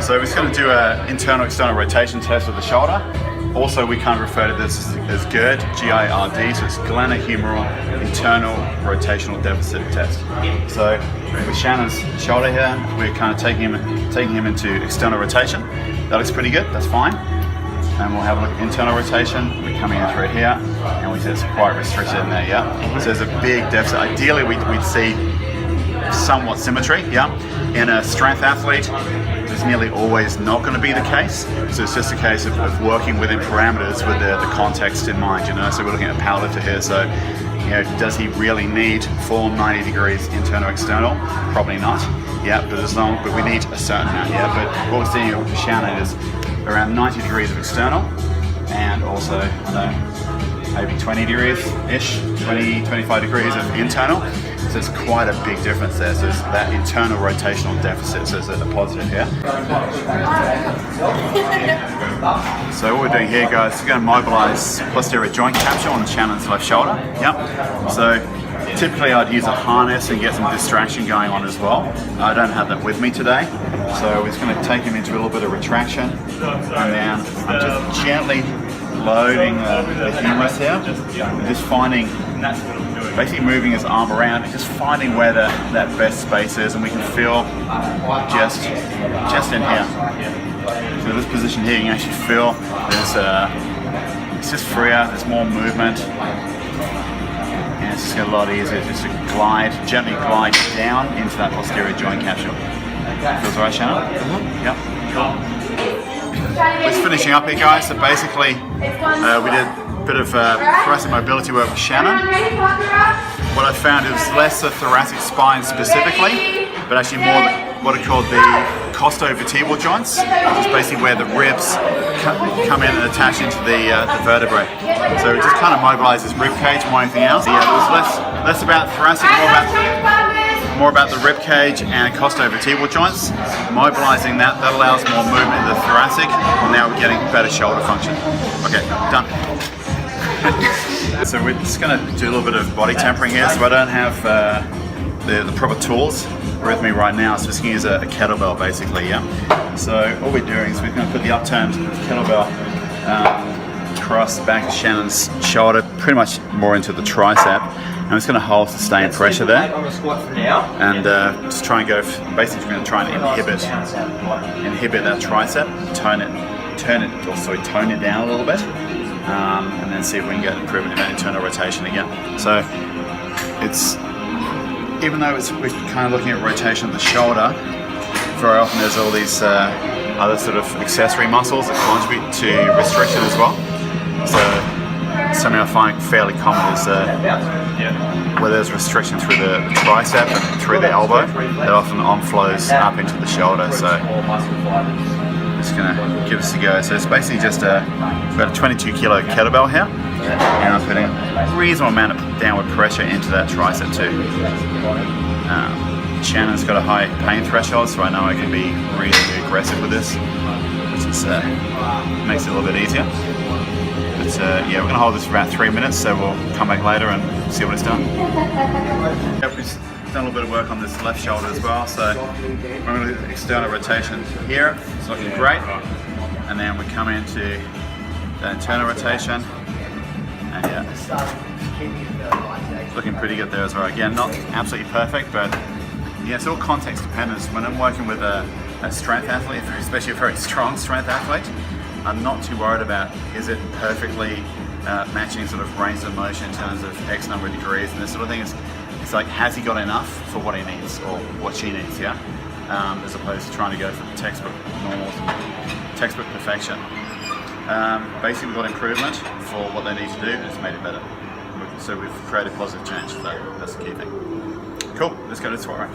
So we're just going to do an internal external rotation test with the shoulder. Also, we kind of refer to this as GIRD, G-I-R-D, so it's glenohumeral internal rotational deficit test. So with Shannon's shoulder here, we're kind of taking him into external rotation. That looks pretty good, that's fine. And we'll have a look at internal rotation. We're coming in through here, and we see it's quite restricted in there, yeah? So there's a big deficit. Ideally, we'd see somewhat symmetry, yeah? In a strength athlete, it's nearly always not going to be the case. So it's just a case of working within parameters with the context in mind, you know? So we're looking at a powerlifter here, so, you know, does he really need full 90 degrees internal external? Probably not, yeah, but we need a certain amount, yeah? But what we're seeing with Shannon is around 90 degrees of external, and also, I don't know, maybe 20 degrees-ish, 25 degrees of internal. So it's quite a big difference there. So it's that internal rotational deficit, so it's a positive here. So what we're doing here, guys, we're going to mobilize posterior joint capsule on Shannon's left shoulder. Yep. So typically I'd use a harness and get some distraction going on as well. I don't have that with me today. So we're just going to take him into a little bit of retraction, and then I'm just gently loading the humerus here, and just finding, basically moving his arm around and just finding where that best space is, and we can feel just in here. So this position here, you can actually feel it's just freer, there's more movement, and it's just a lot easier just to gently glide down into that posterior joint capsule. Feels all right, Shannon? Mm-hmm. Yep. Cool. Just finishing up here, guys. So basically, we did a bit of thoracic mobility work with Shannon. What I found is less the thoracic spine specifically, but actually more what are called the costovertebral joints, which is basically where the ribs come in and attach into the vertebrae. So it just kind of mobilizes rib cage more than anything else. Yeah, it was less about thoracic, more about the rib cage and costovertebral joints. Mobilizing that allows more movement in the thoracic, and now we're getting better shoulder function. Okay, done. So we're just going to do a little bit of body tempering here. So I don't have the proper tools with me right now, so just going to use a kettlebell basically, yeah? So what we're doing is we're going to put the upturned kettlebell across the back of Shannon's shoulder, pretty much more into the tricep. I'm just going to hold sustained pressure there, and just try and go. Basically, we're going to try and inhibit that tricep, tone it down a little bit, and then see if we can get improvement in that internal rotation again. So it's, even though we're kind of looking at rotation of the shoulder, very often there's all these other sort of accessory muscles that contribute to restriction as well. So something I find fairly common is where there's restriction through the tricep and through the elbow, that often flows up into the shoulder. So I'm just going to give this a go. So it's basically just about a 22 kilo kettlebell here, and I'm putting a reasonable amount of downward pressure into that tricep too. Shannon's got a high pain threshold, so I know I can be reasonably aggressive with this, which is, makes it a little bit easier. But yeah, we're going to hold this for about 3 minutes, so we'll come back later and see what it's done. Yep, we've done a little bit of work on this left shoulder as well, so we're going to do the external rotation here. It's looking great. And then we come into the internal rotation, and yeah, it's looking pretty good there as well. Again, not absolutely perfect, but yeah, it's all context dependent. When I'm working with a strength athlete, especially a very strong strength athlete, I'm not too worried about is it perfectly matching sort of range of motion in terms of X number of degrees and this sort of thing. It's like, has he got enough for what he needs or what she needs, yeah? As opposed to trying to go for textbook normals and textbook perfection. Basically, we've got improvement for what they need to do, and it's made it better. So we've created positive change. That's the key thing. Cool. Let's go to the squat rack.